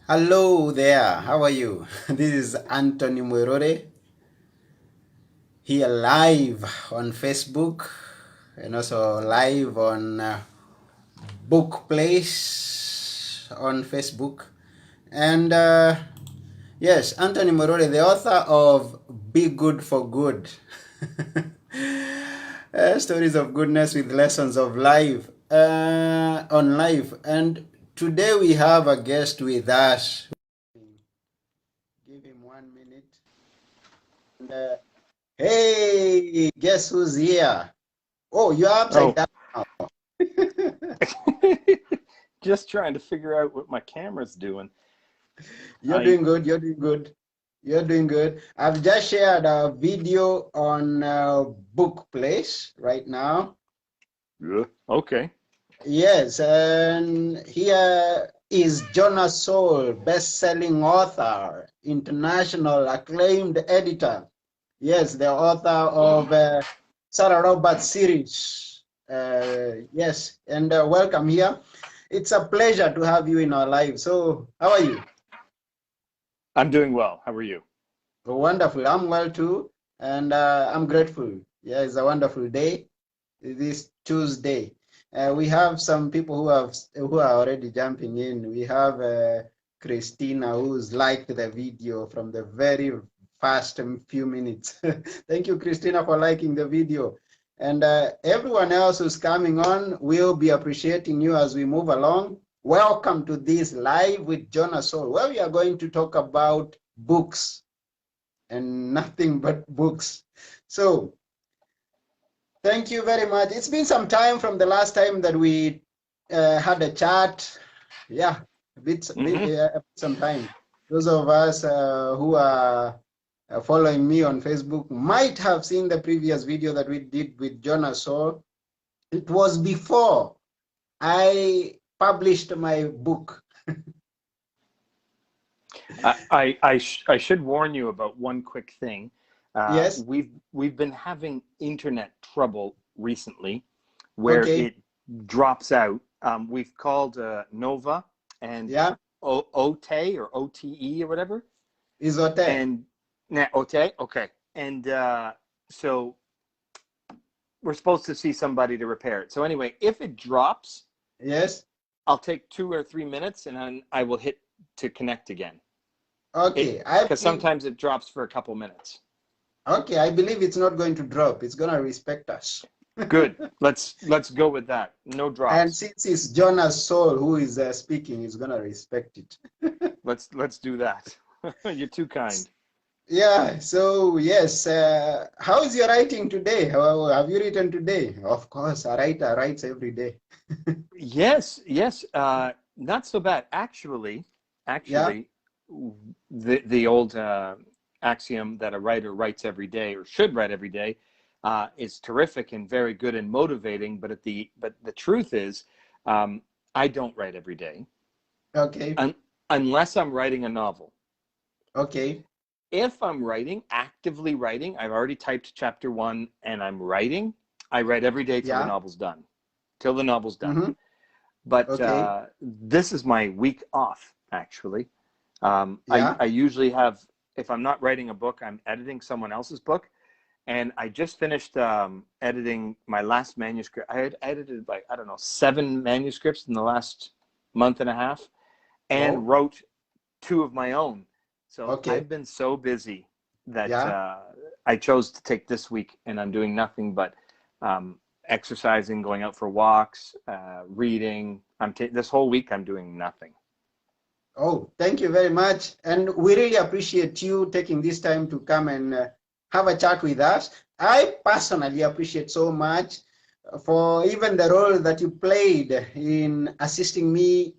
Hello there, how are you? This is Anthony Mwerore here live on Facebook and also live on Book Place on Facebook. And yes, Anthony Mwerore, the author of Be Good for Good. Stories of goodness with lessons of life on life. And today we have a guest with us. Give him 1 minute. And, hey, guess who's here? Oh, you're upside Oh, down. just trying to figure out what my camera's doing. You're I doing good. You're doing good. You're doing good. I've just shared a video on Book Place right now. okay. Yes, and here is Jonas Saul, best-selling author, international acclaimed editor. Yes, the author of Sarah Roberts series. Yes, and welcome here. It's a pleasure to have you in our lives. So, how are you? I'm doing well. How are you? Wonderful. I'm well too, and I'm grateful. Yeah, it's a wonderful day. This Tuesday. We have some people who are already jumping in. We have Christina who's liked the video from the very first few minutes. Thank you, Christina, for liking the video. And everyone else who's coming on, will be appreciating you as we move along. Welcome to this Live with Jonas Saul, where we are going to talk about books and nothing but books. So thank you very much. It's been some time from the last time that we had a chat. Yeah, hmm some time. Those of us who are following me on Facebook might have seen the previous video that we did with Jonas Saul. It was before I published my book. I should warn you about one quick thing. Yes. We've been having internet trouble recently, where Okay. it drops out. We've called Nova and Yeah. OTE or OTE or whatever, Is okay. and OTE. Okay, and so we're supposed to see somebody to repair it. So anyway, if it drops, Yes. I'll take 2 or 3 minutes and then I will hit to connect again. It Okay. because sometimes it drops for a couple minutes. I believe it's not going to drop. It's gonna respect us. Good. Let's go with that. No And drops. since it's Jonas Saul who is speaking, he's gonna respect it. Let's do that. You're too kind. Yeah, so yes, how is your writing today? How have you written today? Of course, a writer writes every day. Yes. Not so bad. Yeah, Actually, the old axiom that a writer writes every day or should write every day is terrific and very good and motivating. But the truth is, I don't write every day okay, un, unless I'm writing a novel. okay, If I'm actively writing, I've already typed chapter one and I'm writing. I write every day till the yeah, novel's done. Till the novel's done. mm-hmm, But okay, this is my week off, actually. yeah, I usually have, if I'm not writing a book, I'm editing someone else's book. And I just finished editing my last manuscript. I had edited like, I don't know, 7 manuscripts in the last month and a half and oh, wrote 2 of my own. So okay, I've been so busy that yeah, I chose to take this week and I'm doing nothing but exercising, going out for walks, reading. This whole week I'm doing nothing. oh, thank you very much. And we really appreciate you taking this time to come and have a chat with us. I personally appreciate so much for even the role that you played in assisting me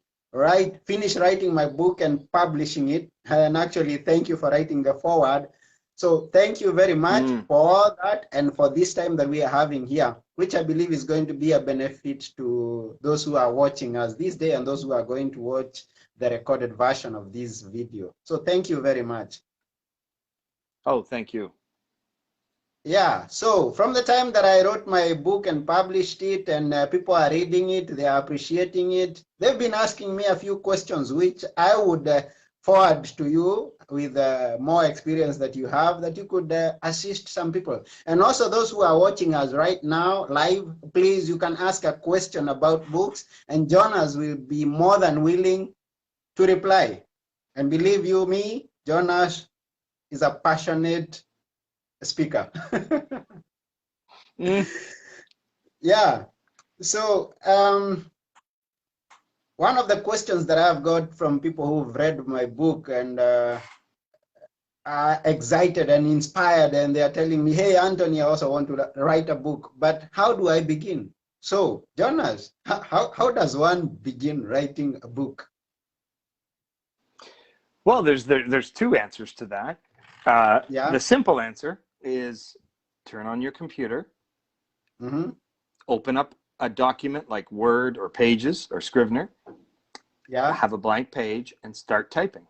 finish writing my book and publishing it. And actually, thank you for writing the forward. So thank you very much Mm. for all that and for this time that we are having here, which I believe is going to be a benefit to those who are watching us this day and those who are going to watch the recorded version of this video. So thank you very much. Oh, thank you. Yeah, so from the time that I wrote my book and published it, and people are reading it, they are appreciating it, they've been asking me a few questions, which I would forward to you with more experience that you have, that you could assist some people. And also those who are watching us right now live, please, you can ask a question about books, and Jonas will be more than willing to reply. And believe you me, Jonas is a passionate speaker. Mm. Yeah. So one of the questions that I've got from people who've read my book and are excited and inspired, and they are telling me, "Hey, Anthony, I also want to write a book, but how do I begin?" So, Jonas, how does one begin writing a book? Well, there's two answers to that. The Yeah. simple answer is turn on your computer, Mm-hmm. open up a document like Word or Pages or Scrivener, Yeah. have a blank page, and start typing.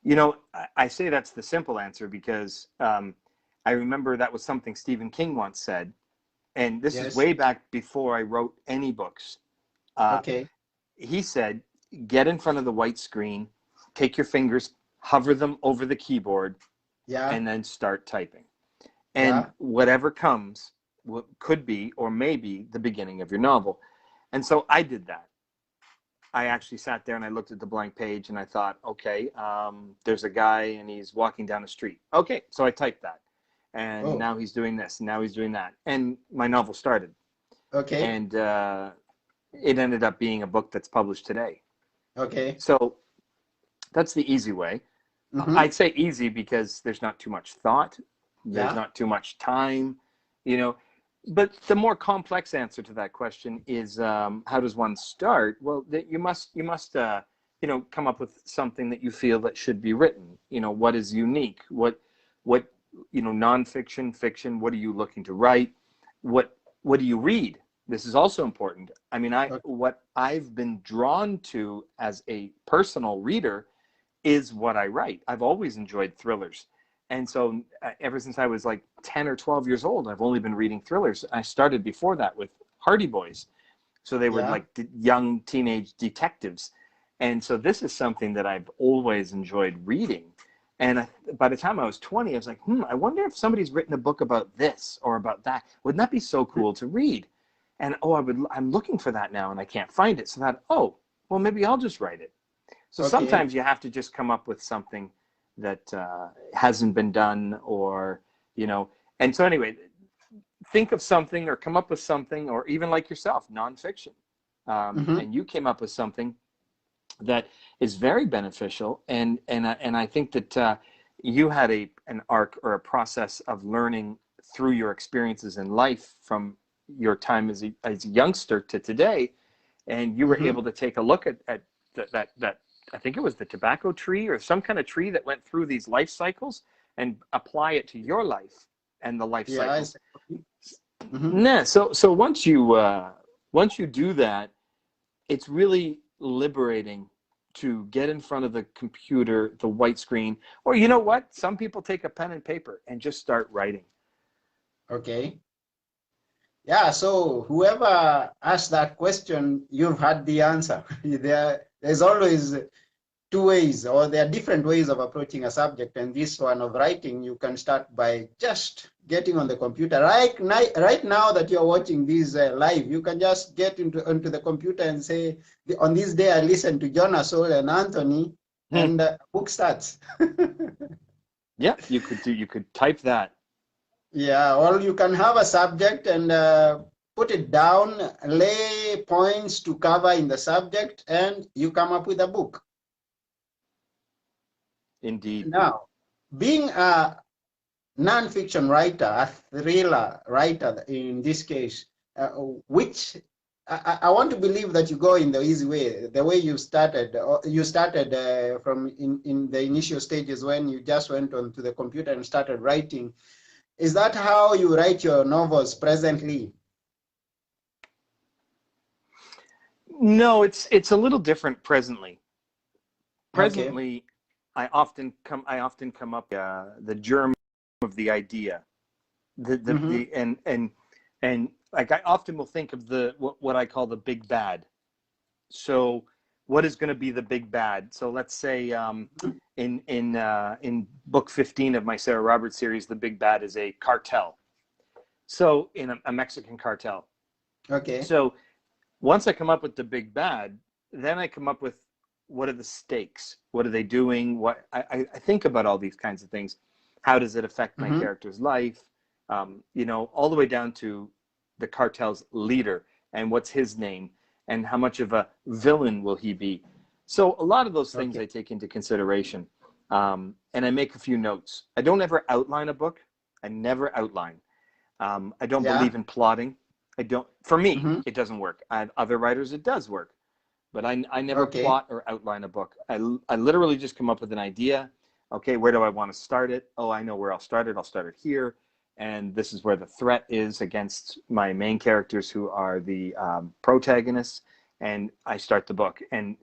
You know, I say that's the simple answer because I remember that was something Stephen King once said, and this is Yes. way back before I wrote any books. Uh, Okay. he said, get in front of the white screen, take your fingers, hover them over the keyboard, Yeah. and then start typing. And Yeah. whatever comes could be or maybe the beginning of your novel. And so I did that. I actually sat there and I looked at the blank page and I thought, okay, there's a guy and he's walking down the street. Okay, so I typed that. And Oh, now he's doing this, and now he's doing that. And my novel started. okay. And it ended up being a book that's published today. Okay. So that's the easy way. Mm-hmm. I'd say easy because there's not too much thought, there's Yeah. not too much time, you know. But the more complex answer to that question is, how does one start? Well, you must come up with something that you feel that should be written. You know, what is unique? What nonfiction, fiction? What are you looking to write? What do you read? This is also important. I mean, Okay. what I've been drawn to as a personal reader is what I write. I've always enjoyed thrillers. And so ever since I was like 10 or 12 years old, I've only been reading thrillers. I started before that with Hardy Boys. So they were Yeah. like young teenage detectives. And so this is something that I've always enjoyed reading. And by the time I was 20, I was like, I wonder if somebody's written a book about this or about that. Wouldn't that be so cool to read? And I'm looking for that now and I can't find it. So that, well, maybe I'll just write it. So Okay. sometimes you have to just come up with something that hasn't been done, and so anyway, think of something or come up with something, or even like yourself, nonfiction. Mm-hmm. And you came up with something that is very beneficial. And I think that you had an arc or a process of learning through your experiences in life from your time as a youngster to today, and you were Mm-hmm. able to take a look at that I think it was the tobacco tree or some kind of tree that went through these life cycles and apply it to your life and the life Yeah. cycles. Mm-hmm. Nah, so once you do that, it's really liberating to get in front of the computer, the white screen, or you know what? Some people take a pen and paper and just start writing. Okay. Yeah, so whoever asked that question, you've had the answer. There's always two ways, or there are different ways of approaching a subject. And this one of writing, you can start by just getting on the computer. Right now that you're watching this live, you can just get onto the computer and say, on this day, I listened to Jonas Saul and Anthony, Hmm. and book starts. Yeah, you could type that. Yeah, or you can have a subject and put it down, lay points to cover in the subject, and you come up with a book. Indeed. Now, being a nonfiction writer, a thriller writer in this case, which I want to believe that you go in the easy way, the way you started. You started from in the initial stages when you just went onto the computer and started writing. Is that how you write your novels presently? No, it's a little different presently. Okay. Presently, I often come up the germ of the idea, Mm-hmm. And like I often will think of what I call the big bad. So what is going to be the big bad? So let's say in book 15 of my Sarah Roberts series, the big bad is a cartel. So in a Mexican cartel. Okay. So once I come up with the big bad, then I come up with what are the stakes? What are they doing? What I think about all these kinds of things. How does it affect my Mm-hmm. character's life? You know, all the way down to the cartel's leader and what's his name and how much of a villain will he be. So a lot of those things Okay. I take into consideration, and I make a few notes. I don't ever outline a book. I never outline. I don't Yeah. believe in plotting. I don't. For me, Mm-hmm. it doesn't work. Other writers, it does work. But I never Okay. plot or outline a book. I literally just come up with an idea. Okay, where do I want to start it? Oh, I know where I'll start it. I'll start it here. And this is where the threat is against my main characters who are the protagonists. And I start the book. And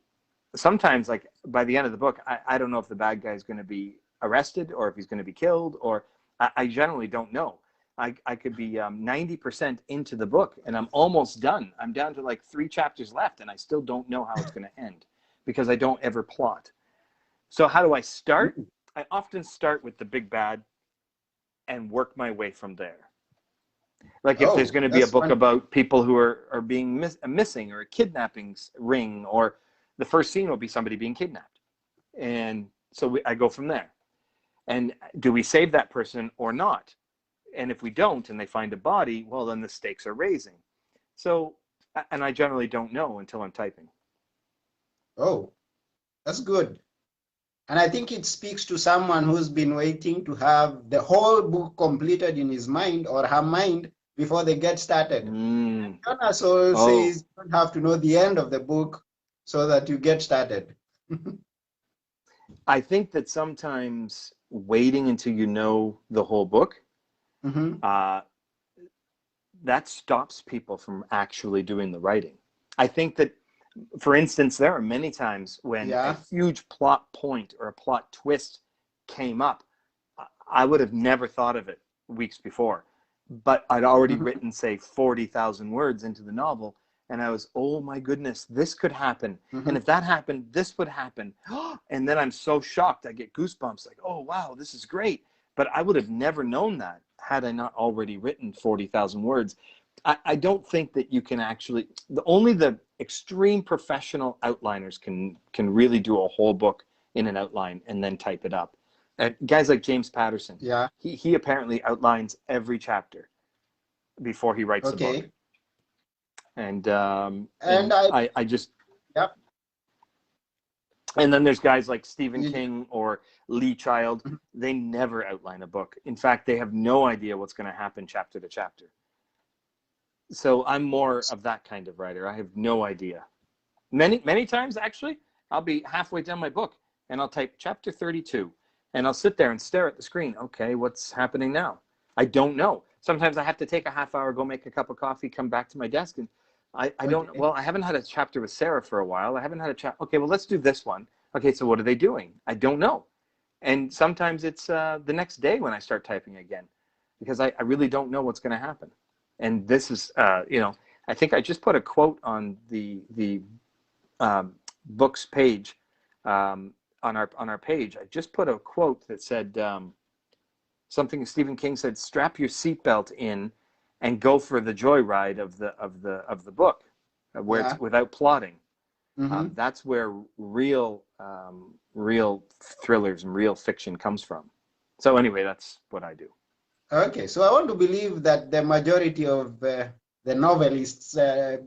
sometimes, like by the end of the book, I don't know if the bad guy is going to be arrested or if he's going to be killed, or I generally don't know. I could be 90% into the book and I'm almost done. I'm down to like 3 chapters left and I still don't know how it's going to end because I don't ever plot. So how do I start? Mm. I often start with the big bad and work my way from there. Like if there's Oh, going to be a that's book wonderful. about people who are being missing, or a kidnapping ring, or the first scene will be somebody being kidnapped. And so I go from there. And do we save that person or not? And if we don't and they find a body, well, then the stakes are raising. So, and I generally don't know until I'm typing. Oh, that's good. And I think it speaks to someone who's been waiting to have the whole book completed in his mind or her mind before they get started. Mm. Jonas Saul Oh, says you don't have to know the end of the book so that you get started. I think that sometimes waiting until you know the whole book, Mm-hmm. uh, that stops people from actually doing the writing. I think that, for instance, there are many times when a Yeah. huge plot point or a plot twist came up. I would have never thought of it weeks before, but I'd already Mm-hmm. written, say, 40,000 words into the novel. And I was, oh my goodness, this could happen. Mm-hmm. And if that happened, this would happen. And then I'm so shocked. I get goosebumps like, oh, wow, this is great. But I would have never known that had I not already written 40,000 words. I don't think that you can actually, only the extreme professional outliners can really do a whole book in an outline and then type it up. Guys like James Patterson, Yeah. he apparently outlines every chapter before he writes the book. Okay. And And I, I just, yeah. and then there's guys like Stephen You, King or Lee Child. They never outline a book. In fact, they have no idea what's going to happen chapter to chapter. So I'm more of that kind of writer. I have no idea. Many times, actually, I'll be halfway down my book and I'll type chapter 32 and I'll sit there and stare at the screen. Okay, what's happening now? I don't know. Sometimes I have to take a half hour, go make a cup of coffee, come back to my desk, and I don't, okay. well, I haven't had a chapter with Sarah for a while. I haven't had a chat. Okay, well, let's do this one. Okay, so what are they doing? I don't know. And sometimes it's the next day when I start typing again because I really don't know what's going to happen. And this is, I think I just put a quote on the books page on our page. I just put a quote that said something Stephen King said: "Strap your seatbelt in and go for the joyride of the book, where it's Yeah. without plotting." Mm-hmm. That's where real thrillers and real fiction comes from. So anyway, that's what I do. Okay. So I want to believe that the majority of the novelists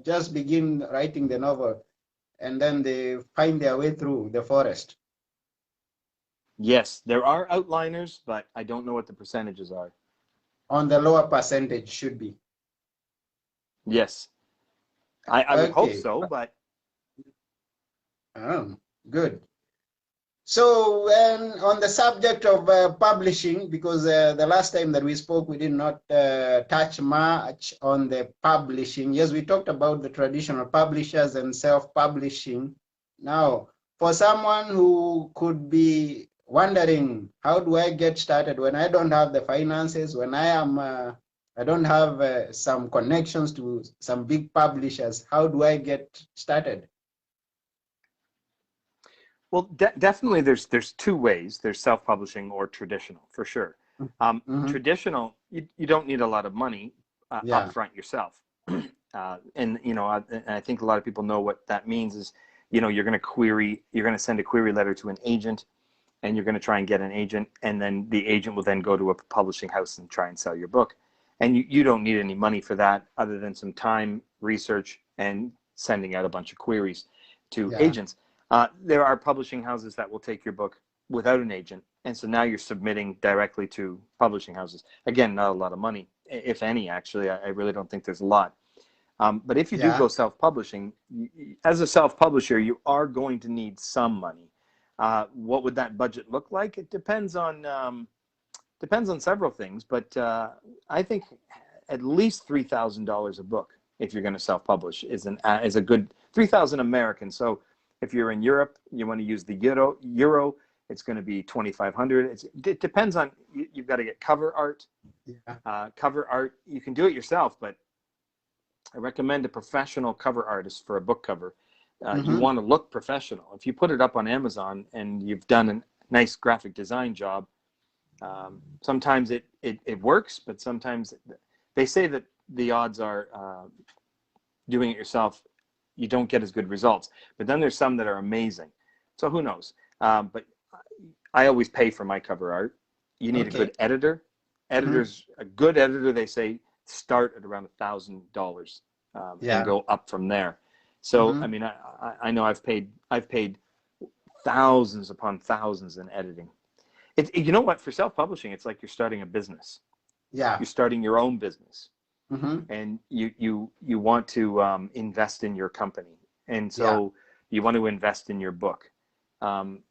just begin writing the novel and then they find their way through the forest. Yes, there are outliners, but I don't know what the percentages are. On the lower percentage should be. Yes, I would hope Okay. so, but Good. So, on the subject of publishing, because the last time that we spoke, we did not touch much on the publishing. Yes, we talked about the traditional publishers and self-publishing. Now, for someone who could be wondering how do I get started when I don't have the finances, when I don't have some connections to some big publishers. How do I get started? Well, definitely there's two ways. There's self-publishing or traditional, for sure. Mm-hmm. Traditional, you don't need a lot of money Yeah, upfront yourself. And I think a lot of people know what that means is, you're going to send a query letter to an agent, and you're going to try and get an agent, and then the agent will then go to a publishing house and try and sell your book. And you don't need any money for that other than some time, research, and sending out a bunch of queries to yeah, agents. There are publishing houses that will take your book without an agent. And so now you're submitting directly to publishing houses. Again, not a lot of money, if any, actually. I really don't think there's a lot. But if you do yeah. go self-publishing, as a self-publisher, you are going to need some money. What would that budget look like? It depends on several things, but I think at least $3,000 a book if you're going to self-publish is a good 3,000 American. So if you're in Europe, you want to use the euro. It's going to be 2,500. It depends on you've got to get cover art. Yeah. Cover art, you can do it yourself, but I recommend a professional cover artist for a book cover. You Mm-hmm. want to look professional. If you put it up on Amazon and you've done a nice graphic design job, sometimes it works, but sometimes they say that the odds are doing it yourself, you don't get as good results. But then there's some that are amazing. So who knows? But I always pay for my cover art. You need a Okay. good editor. Mm-hmm. A good editor, they say, start at around $1,000 and Yeah. go up from there. So Mm-hmm. I mean, I know I've paid thousands upon thousands in editing. You know what? For self-publishing, it's like you're starting a business. Yeah. You're starting your own business, Mm-hmm. and you want to invest in your company, and Yeah. so you want to invest in your book.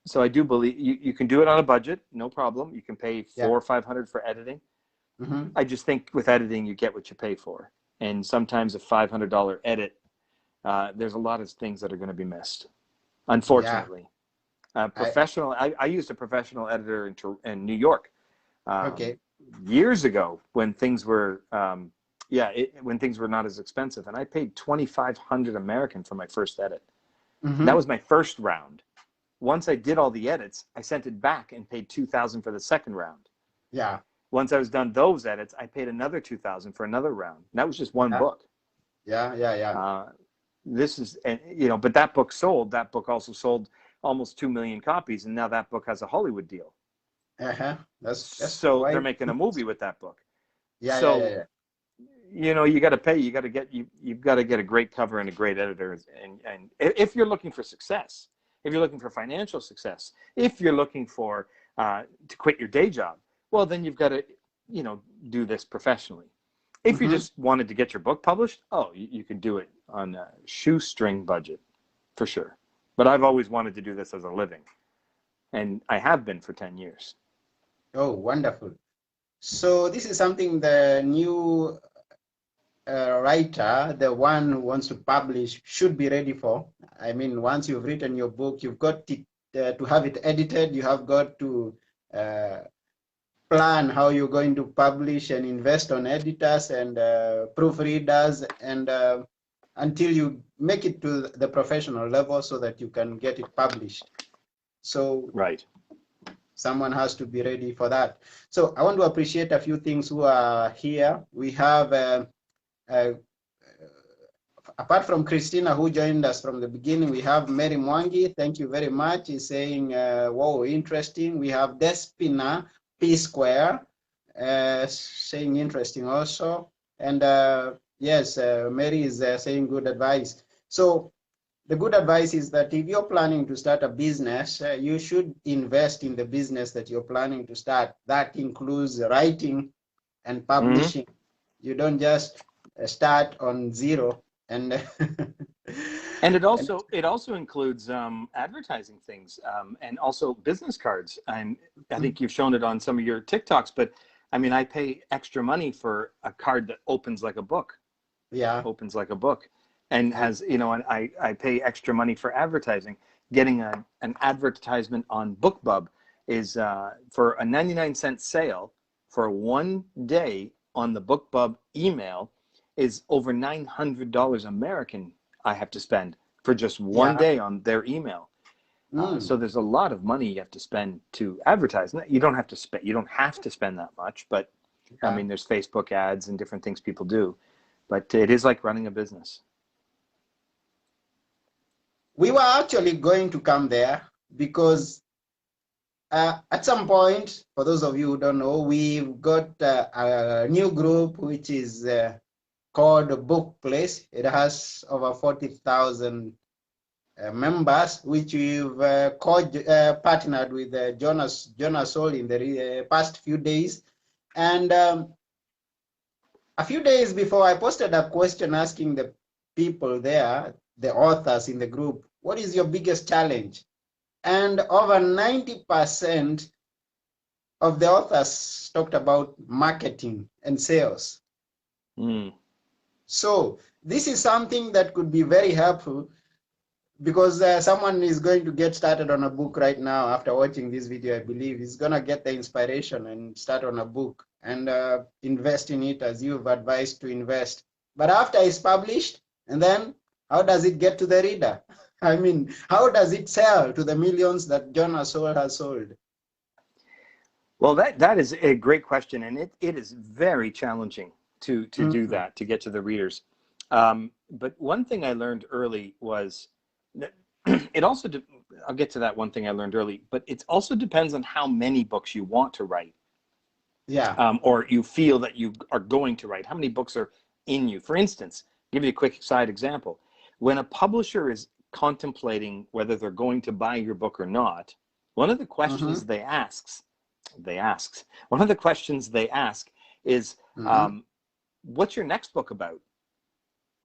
So I do believe you can do it on a budget, no problem. You can pay Yeah. 400 or 500 for editing. Mm-hmm. I just think with editing, you get what you pay for, and sometimes a $500 edit, there's a lot of things that are going to be missed, Yeah. unfortunately. I I used a professional editor in New York um, okay. years ago when things were when things were not as expensive, and I paid 2,500 American for my first edit. That Mm-hmm. was my first round. Once I did all the edits, I sent it back and paid 2,000 for the second round. Yeah. Once I was done those edits, I paid another 2,000 for another round. And that was just one Yeah. book. Yeah. Yeah. Yeah. Uh, this is, and but that book sold. That book also sold almost 2 million copies, and now that book has a Hollywood deal. Uh-huh. That's So they're quite. making a movie with that book. Yeah. Yeah. Yeah. So Yeah. you got to pay. You've got to get a great cover and a great editor. And if you're looking for success, if you're looking for financial success, if you're looking for to quit your day job, well, then you've got to do this professionally. If you Mm-hmm. just wanted to get your book published, you can do it on a shoestring budget for sure. But I've always wanted to do this as a living, and I have been for 10 years. Oh, wonderful. So this is something the new writer, the one who wants to publish, should be ready for. I mean, once you've written your book, you've got to have it edited. You have got to uh, plan how you're going to publish and invest on editors and proofreaders and until you make it to the professional level so that you can get it published. So Right. someone has to be ready for that. So I want to appreciate a few things who are here. We have uh, apart from Christina, who joined us from the beginning, we have Mary Mwangi. Thank you very much. He's saying, wow, interesting. We have Despina P Square saying interesting also. And yes, Mary is saying good advice. So the good advice is that if you're planning to start a business, you should invest in the business that you're planning to start. That includes writing and Mm-hmm. publishing. You don't just start on zero and And it and also it also includes advertising things and also business cards. I think you've shown it on some of your TikToks, but I mean, I pay extra money for a card that yeah, opens like a book, and has and I pay extra money for advertising. Getting an advertisement on BookBub is for a 99-cent sale for 1 day on the BookBub email is over $900 American I have to spend for just one Yeah. day on their email. So Mm. there's a lot of money you have to spend to advertise. You don't have to spend. You don't have to spend that much, but I Yeah. mean, there's Facebook ads and different things people do. But it is like running a business. We were actually going to come there because at some point, for those of you who don't know, we've got a new group which is called Book Place. It has over 40,000 members, which we've partnered with Jonas Saul in the past few days. And a few days before, I posted a question asking the people there, the authors in the group, what is your biggest challenge? And over 90% of the authors talked about marketing and sales. Mm. So this is something that could be very helpful because someone is going to get started on a book right now after watching this video. I believe he's going to get the inspiration and start on a book and invest in it as you've advised to invest. But after it's published, and then how does it get to the reader? I mean, how does it sell to the millions that Jonas Saul has sold? Well, that is a great question, and it is very challenging to do that, to get to the readers. But one thing I learned early was that it also, I'll get to that one thing I learned early, but it also depends on how many books you want to write, Yeah. or you feel that you are going to write. How many books are in you? For instance, I'll give you a quick side example. When a publisher is contemplating whether they're going to buy your book or not, one of the questions one of the questions they ask is, what's your next book about?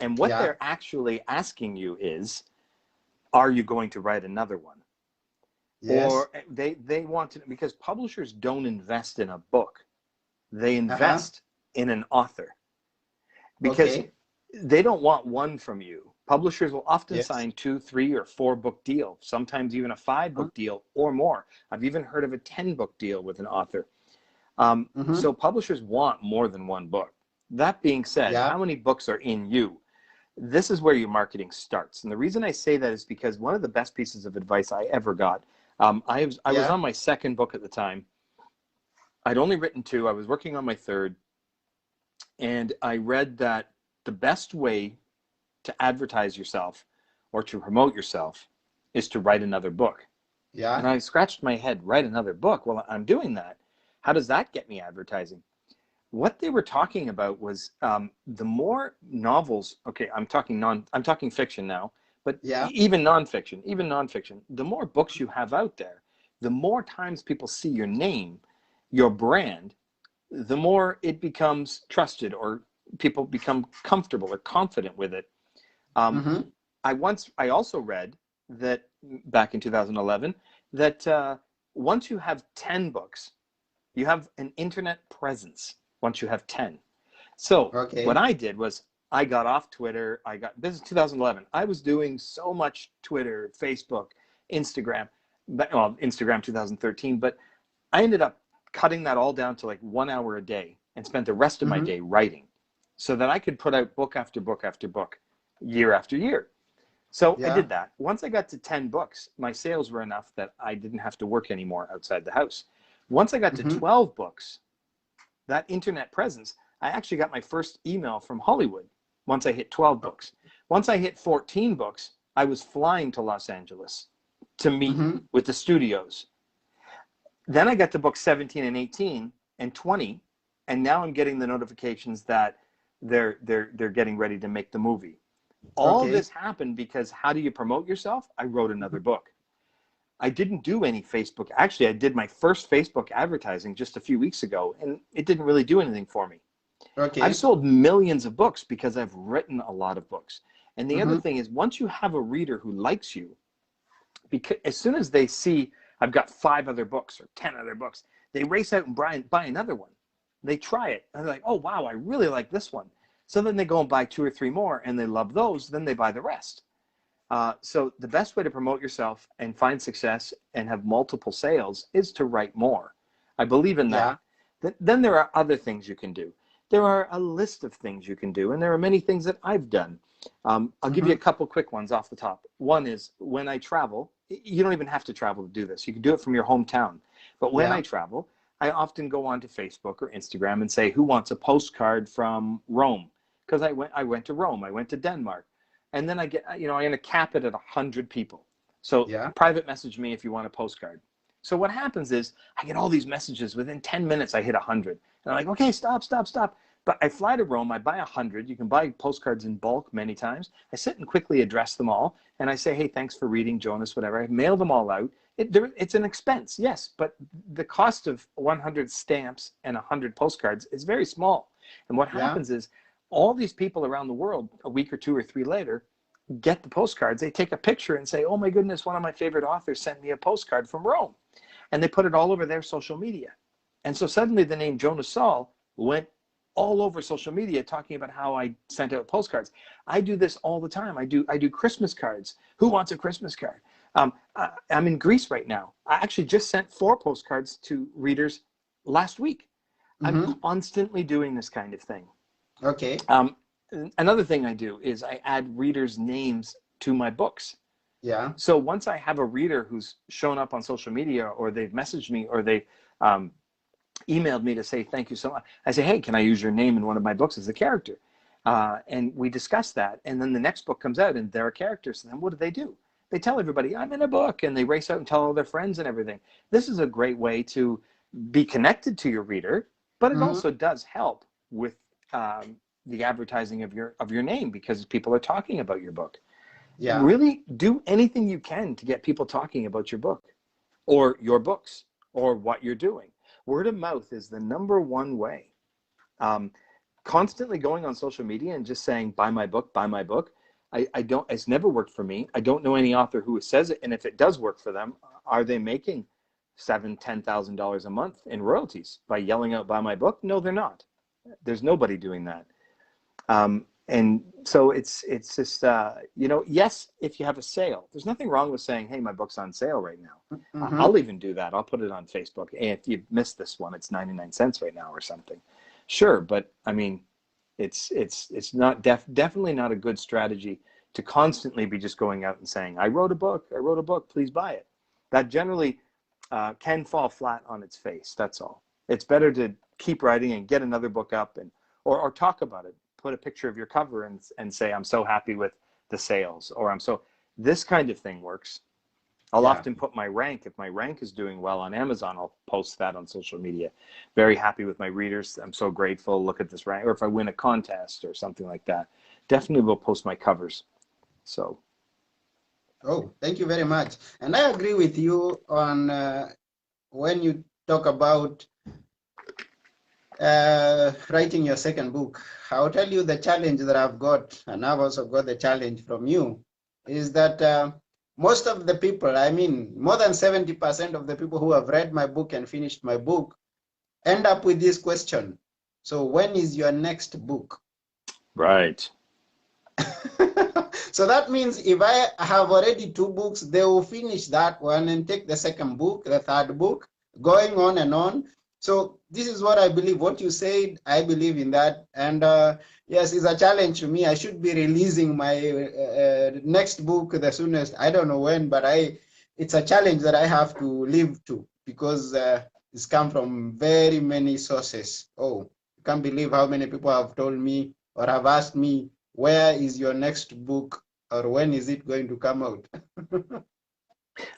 And what Yeah. they're actually asking you is, are you going to write another one? Yes. Or they want to, because publishers don't invest in a book, they Uh-huh. invest in an author, because Okay. they don't want one from you. Publishers will often Yes. sign 2, 3, or 4 book deal, sometimes even a 5 book deal or more. I've even heard of a 10 book deal with an author. Mm-hmm. So publishers want more than one book. That being said, Yeah. how many books are in you? This is where your marketing starts. And the reason I say that is because one of the best pieces of advice I ever got, I was Yeah. on my 2nd book at the time. I'd only written 2. I was working on my 3rd. And I read that the best way to advertise yourself or to promote yourself is to write another book. And Yeah. I scratched my head, write another book. Well, I'm doing that. How does that get me advertising? What they were talking about was the more novels. Okay, I'm talking fiction now, but Yeah. even nonfiction. The more books you have out there, the more times people see your name, your brand, the more it becomes trusted, or people become comfortable or confident with it. Um, Mm-hmm. I also read that back in 2011 that once you have 10 books, you have an internet presence once you have 10. So what Okay. I did was I got off Twitter. This is 2011. I was doing so much Twitter, Facebook, Instagram, well, Instagram 2013, but I ended up cutting that all down to like 1 hour a day and spent the rest of my Mm-hmm. day writing so that I could put out book after book after book, year after year. So I Yeah. did that. Once I got to 10 books, my sales were enough that I didn't have to work anymore outside the house. Once I got to Mm-hmm. 12 books, that internet presence, I actually got my first email from Hollywood once I hit 12 books. Once I hit 14 books, I was flying to Los Angeles to meet Mm-hmm. with the studios. Then I got to book 17 and 18 and 20, and now I'm getting the notifications that they're getting ready to make the movie. All Okay. this happened because how do you promote yourself? I wrote another book. I didn't do any Facebook. Actually, I did my first Facebook advertising just a few weeks ago, and it didn't really do anything for me. I've Okay. sold millions of books because I've written a lot of books. And the other Mm-hmm. thing is, once you have a reader who likes you, because as soon as they see I've got 5 other books or 10 other books, they race out and buy another one. They try it and they're like, oh wow, I really like this one. So then they go and buy 2 or 3 more and they love those, then they buy the rest. So the best way to promote yourself and find success and have multiple sales is to write more. I believe in that. Yeah. Then there are other things you can do. There are a list of things you can do, and there are many things that I've done. I'll give you Mm-hmm. a couple quick ones off the top. One is when I travel, you don't even have to travel to do this. You can do it from your hometown. But when I Yeah. travel, I often go onto Facebook or Instagram and say, who wants a postcard from Rome? Because I went to Rome, I went to Denmark. And then I get, I'm going to cap it at 100 people. So Yeah. private message me if you want a postcard. So what happens is I get all these messages within 10 minutes, I hit 100. And I'm like, okay, stop, stop, stop. But I fly to Rome, I buy 100. You can buy postcards in bulk many times. I sit and quickly address them all. And I say, hey, thanks for reading, Jonas, whatever. I mail them all out. It's an expense, yes, but the cost of 100 stamps and 100 postcards is very small. And what Yeah. happens is all these people around the world, a week or two or three later, get the postcards. They take a picture and say, oh my goodness, one of my favorite authors sent me a postcard from Rome. And they put it all over their social media. And so suddenly the name Jonas Saul went all over social media talking about how I sent out postcards. I do this all the time. I do Christmas cards. Who wants a Christmas card? I'm in Greece right now. I actually just sent 4 postcards to readers last week. I'm Mm-hmm. constantly doing this kind of thing. Okay. Um, Another thing I do is I add readers' names to my books. Yeah. So once I have a reader who's shown up on social media, or they've messaged me, or they um, emailed me to say thank you so much, I say, hey, can I use your name in one of my books as a character? And we discuss that. And then the next book comes out and they're a character. So then what do? They tell everybody, I'm in a book, and they race out and tell all their friends and everything. This is a great way to be connected to your reader, but it Mm-hmm. also does help with the advertising of your name, because people are talking about your book. Yeah. Really do anything you can to get people talking about your book or your books or what you're doing. Word of mouth is the number one way. Um, Constantly going on social media and just saying, buy my book, buy my book. I don't, it's never worked for me. I don't know any author who says it. And if it does work for them, are they making $7,000-$10,000 a month in royalties by yelling out, buy my book? No, they're not. There's nobody doing that. And so it's just, yes, if you have a sale, there's nothing wrong with saying, hey, my book's on sale right now. Mm-hmm. I'll even do that. I'll put it on Facebook. Hey, if you missed this one, it's 99 cents right now or something. Sure. But I mean, it's not definitely not a good strategy to constantly be just going out and saying, I wrote a book, please buy it. That generally can fall flat on its face. That's all. It's better to keep writing and get another book up, and or talk about it. Put a picture of your cover and say, I'm so happy with the sales, or this kind of thing works. I'll Yeah. often put my rank. If my rank is doing well on Amazon, I'll post that on social media. Very happy with my readers. I'm so grateful. Look at this rank. Or if I win a contest or something like that, definitely will post my covers. So, Oh, thank you very much. And I agree with you on when you talk about writing your second book. I'll tell you the challenge that I've got, and I've also got the challenge from you, is that most of the people, I mean, more than 70% of the people who have read my book and finished my book end up with this question. So when is your next book? right. So that means if I have already 2 books, they will finish that one and take the second book, the third book, going on and on. So this is what I believe. What you said, I believe in that. And yes, it's a challenge to me. I should be releasing my next book the soonest. I don't know when, but it's a challenge that I have to live to, because it's come from very many sources. Oh, you can't believe how many people have told me or have asked me, where is your next book, or when is it going to come out?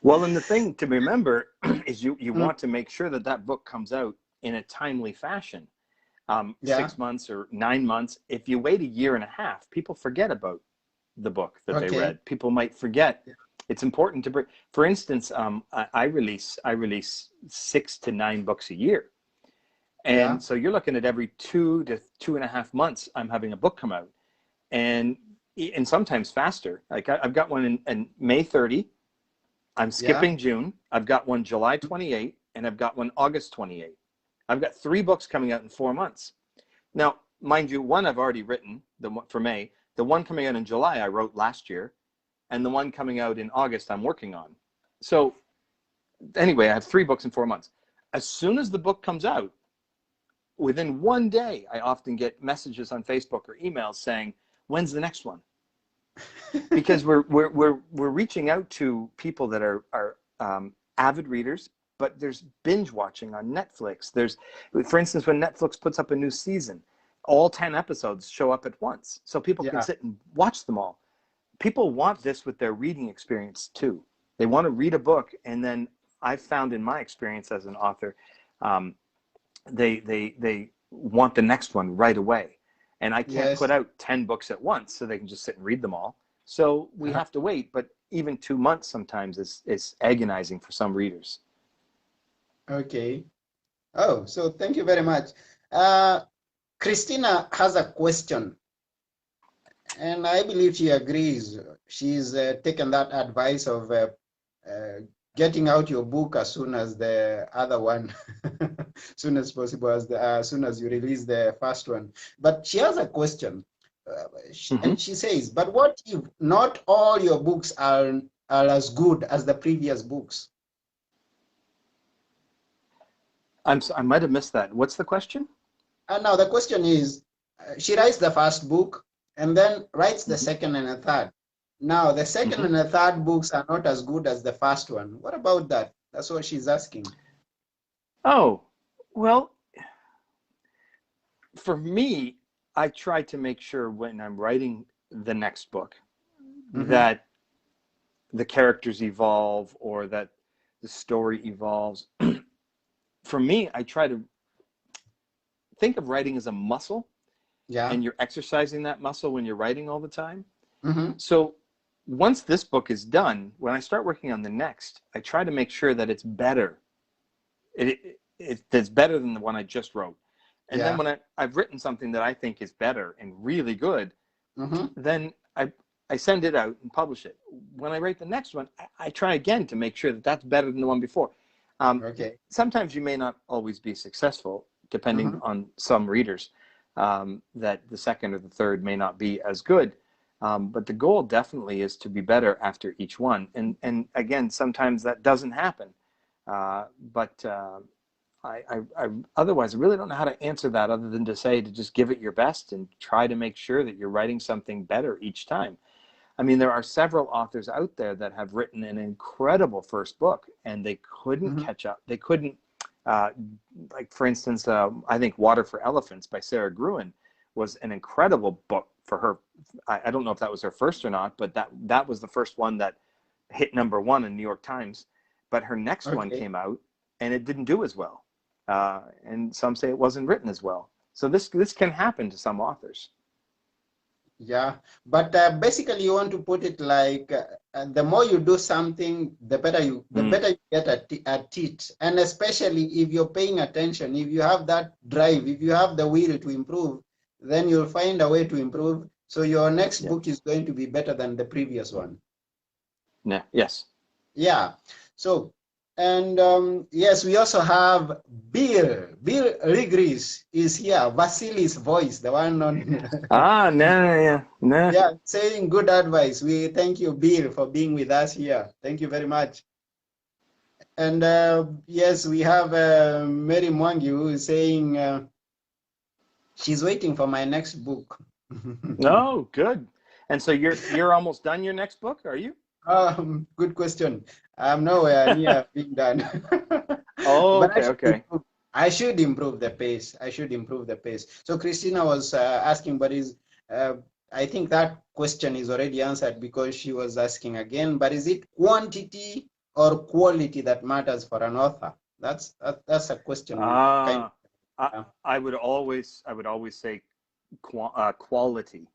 Well, and the thing to remember is you Mm, want to make sure that that book comes out in a timely fashion. yeah. 6 months or 9 months. If you wait a year and a half, people forget about the book that they Okay. read. People might forget. It's important to bring. For instance, I release 6 to 9 books a year, Yeah. and so you're looking at every 2 to 2.5 months, I'm having a book come out, and sometimes faster. Like I've got one in May 30. I'm Yeah. skipping June. I've got one July 28, and I've got one August 28. I've got 3 books coming out in 4 months. Now, mind you, one I've already written, the one for May. The one coming out in July I wrote last year. and the one coming out in August I'm working on. So anyway, I have 3 books in 4 months. As soon as the book comes out, within one day, I often get messages on Facebook or emails saying, "When's the next one?" Because we're reaching out to people that are avid readers, but there's binge watching on Netflix. There's, for instance, when Netflix puts up a new season, all 10 episodes show up at once, so people can Yeah. sit and watch them all. People want this with their reading experience too. They want to read a book, and then I've found in my experience as an author, they want the next one right away, and I can't put Yes. out 10 books at once, so they can just sit and read them all. So we have to wait, but even 2 months sometimes is agonizing for some readers. Okay. Oh, so thank you very much. Christina has a question, and I believe she agrees. She's taken that advice of uh, getting out your book as soon as the other one, soon as possible, as soon as you release the first one. But she has a question, and she says, "But what if not all your books are as good as the previous books?" I might have missed that. What's the question? And now the question is, she writes the first book and then writes the second and the third. Now, the second and the third books are not as good as the first one. What about that? That's what she's asking. Oh, well, for me, I try to make sure when I'm writing the next book that the characters evolve or that the story evolves. For me, I try to think of writing as a muscle, Yeah. and you're exercising that muscle when you're writing all the time. Mm-hmm. So once this book is done, when I start working on the next, I try to make sure that it's better. It's better than the one I just wrote. And then Yeah. when I've written something that I think is better and really good, Mm-hmm. then I send it out and publish it. When I write the next one, I try again to make sure that that's better than the one before. Okay. Sometimes you may not always be successful, depending Mm-hmm. on some readers, that the second or the third may not be as good. But the goal definitely is to be better after each one. And again, sometimes that doesn't happen. But otherwise, I really don't know how to answer that other than to say to just give it your best and try to make sure that you're writing something better each time. I mean, there are several authors out there that have written an incredible first book, and they couldn't Mm-hmm. catch up. They couldn't, uh, like, for instance, I think Water for Elephants by Sarah Gruen was an incredible book for her. I don't know if that was her first or not, but that was the first one that hit #1 in New York Times. But her next one Okay. came out, and it didn't do as well. And some say it wasn't written as well. So this can happen to some authors. Yeah. But basically, you want to put it like the more you do something, the better you get at it. And especially if you're paying attention, if you have that drive, if you have the will to improve, then you'll find a way to improve. So your next Yeah. book is going to be better than the previous one. Yeah. Yes. Yeah. So, and yes, we also have Bill. Bill Rigris is here. Vasily's voice, the one on. Ah, no, yeah, no. Yeah, saying good advice. We thank you, Bill, for being with us here. Thank you very much. And yes, we have Mary Mwangi who is saying she's waiting for my next book. No, good. And so you're almost done your next book, are you? Good question. I'm nowhere near being done. Oh, But okay, okay. I should improve the pace. I should improve the pace. So Christina was asking, but I think that question is already answered because she was asking again, but is it quantity or quality that matters for an author? That's a question kind Ah, I, of. I would always say quality,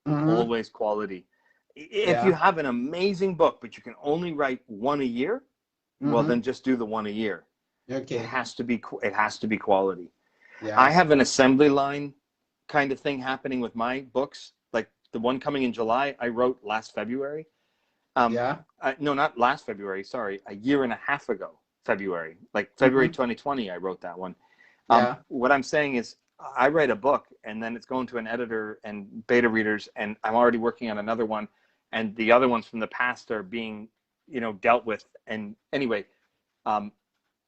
Mhm. always quality. If you Yeah. have an amazing book, but you can only write one a year, well, Mm-hmm. then just do the one a year. It Okay. has to be, it has to be quality. I Yeah. have an assembly line kind of thing happening with my books. Like the one coming in July, I wrote last February. Yeah. No, not last February. Sorry, a year and a half ago, February, like February Mm-hmm. 2020, I wrote that one. Yeah. What I'm saying is, I write a book and then it's going to an editor and beta readers, and I'm already working on another one, and the other ones from the past are being, dealt with. And anyway,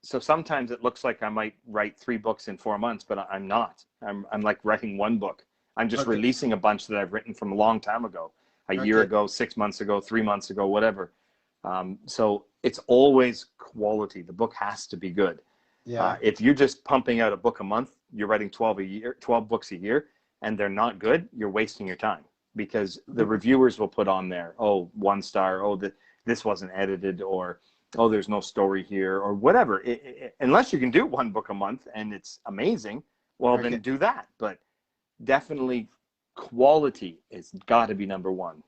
so sometimes it looks like I might write 3 books in 4 months, but I'm not. I'm like writing 1 book. I'm just Okay. releasing a bunch that I've written from a long time ago, a year Okay. ago, 6 months ago, 3 months ago, whatever. So it's always quality. The book has to be good. Yeah. If you're just pumping out a book a month, you're writing 12 books a year, and they're not good, you're wasting your time, because the reviewers will put on there, oh, 1 star, oh, this wasn't edited, or oh, there's no story here, or whatever. Unless you can do 1 book a month and it's amazing, well, then Okay. do that. But definitely quality has got to be number 1.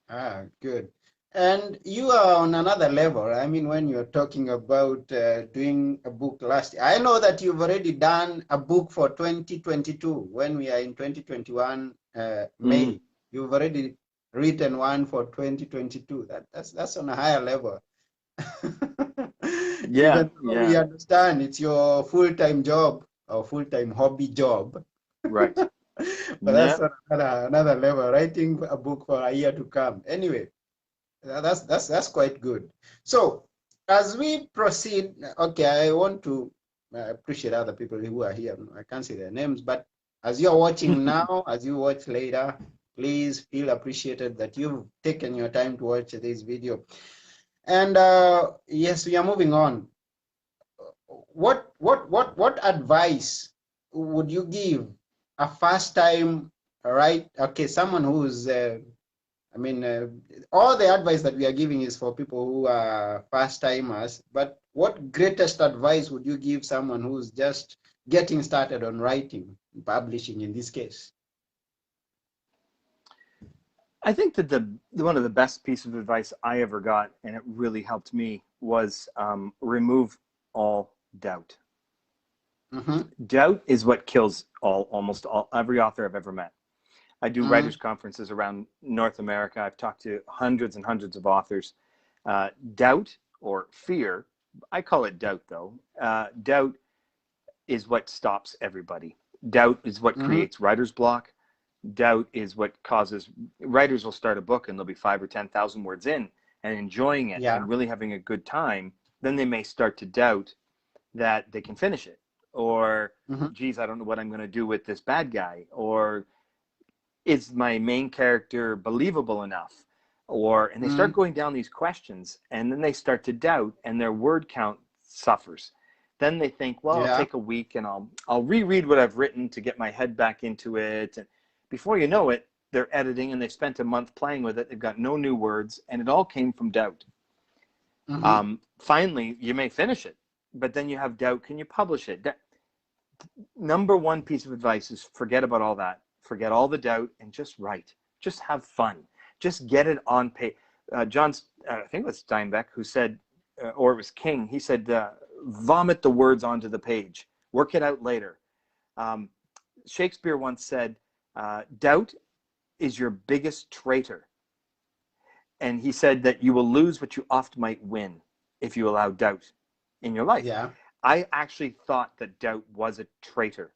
Ah, good. And you are on another level. I mean, when you're talking about doing a book last year, I know that you've already done a book for 2022. When we are in 2021, Mm. May, you've already written one for 2022. That's on a higher level. Yeah, Even though we yeah, understand it's your full-time job or full-time hobby job, right. but that's Yeah. on another level, writing a book for a year to come. Anyway, that's quite good. So as we proceed, okay, I want to appreciate other people who are here. I can't say their names, but as you're watching now, as you watch later, please feel appreciated that you've taken your time to watch this video. And yes, we are moving on. What advice would you give a first time, right? Okay, someone who's I mean, all the advice that we are giving is for people who are first timers, but what greatest advice would you give someone who's just getting started on writing, publishing in this case? I think that the one of the best pieces of advice I ever got, and it really helped me, was remove all doubt. Mm-hmm. Doubt is what kills almost every author I've ever met. I do Mm-hmm. writers conferences around North America. I've talked to hundreds and hundreds of authors. Doubt or fear, I call it doubt though. Doubt is what stops everybody. Doubt is what Mm-hmm. creates writer's block. Doubt is what causes writers will start a book and they'll be 5 or 10,000 words in and enjoying it Yeah. and really having a good time. Then they may start to doubt that they can finish it, or Mm-hmm. geez, I don't know what I'm going to do with this bad guy, or is my main character believable enough, and they start Mm-hmm. going down these questions, and then they start to doubt and their word count suffers. Then they think, well, I'll Yeah. take a week and I'll reread what I've written to get my head back into it, and before you know it, they're editing and they've spent a month playing with it. They've got no new words, and it all came from doubt. Mm-hmm. Finally, you may finish it, but then you have doubt, can you publish it? Number 1 piece of advice is forget about all that. Forget all the doubt and just write. Just have fun. Just get it on paper. I think it was Steinbeck who said, or it was King, he said, vomit the words onto the page. Work it out later. Um, Shakespeare once said, doubt is your biggest traitor. And he said that you will lose what you oft might win if you allow doubt in your life. Yeah. I actually thought that doubt was a traitor,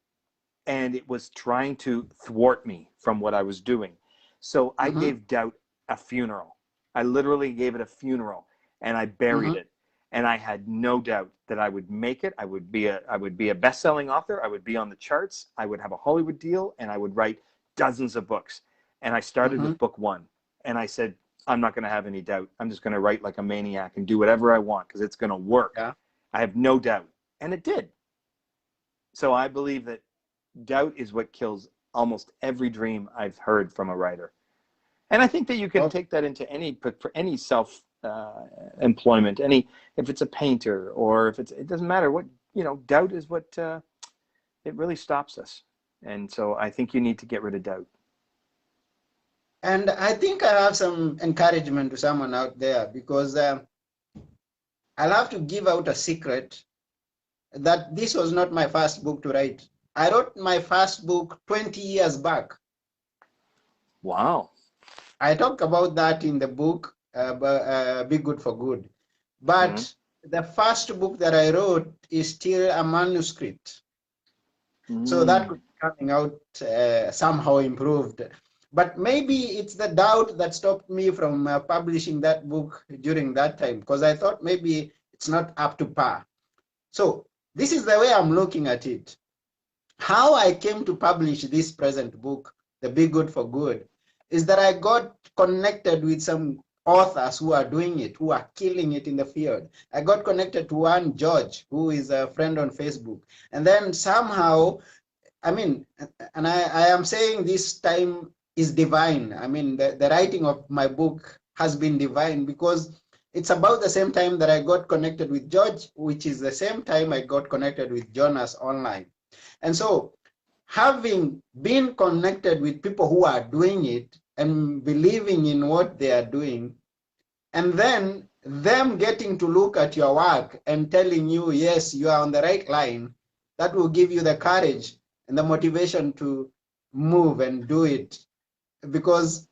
and it was trying to thwart me from what I was doing. So I Mm-hmm. gave doubt a funeral. I literally gave it a funeral, and I buried Mm-hmm. it. And I had no doubt that I would make it. I would be a best-selling author. I would be on the charts. I would have a Hollywood deal, and I would write dozens of books. And I started Mm-hmm. with book 1, and I said, I'm not going to have any doubt. I'm just going to write like a maniac and do whatever I want because it's going to work. Yeah. I have no doubt. And it did. So I believe that doubt is what kills almost every dream I've heard from a writer. And I think that you can Oh, take that into any self employment, if it's a painter or if it doesn't matter what, doubt is what it really stops us. And so I think you need to get rid of doubt. and I think I have some encouragement to someone out there because I'll have to give out a secret that this was not my first book to write. I wrote my first book 20 years back. Wow. I talk about that in the book, Be Good for Good. Mm-hmm. But the first book that I wrote is still a manuscript. So that Mm. could be coming out somehow improved. But maybe it's the doubt that stopped me from publishing that book during that time, because I thought maybe it's not up to par. So this is the way I'm looking at it. How I came to publish this present book, The Be Good for Good, is that I got connected with some authors who are doing it, who are killing it in the field. I got connected to one George, who is a friend on Facebook. And then somehow, I mean, and I am saying this time is divine. I mean, the writing of my book has been divine because it's about the same time that I got connected with George, which is the same time I got connected with Jonas online. And so, having been connected with people who are doing it and believing in what they are doing, and then them getting to look at your work and telling you, yes, you are on the right line, that will give you the courage and the motivation to move and do it. Because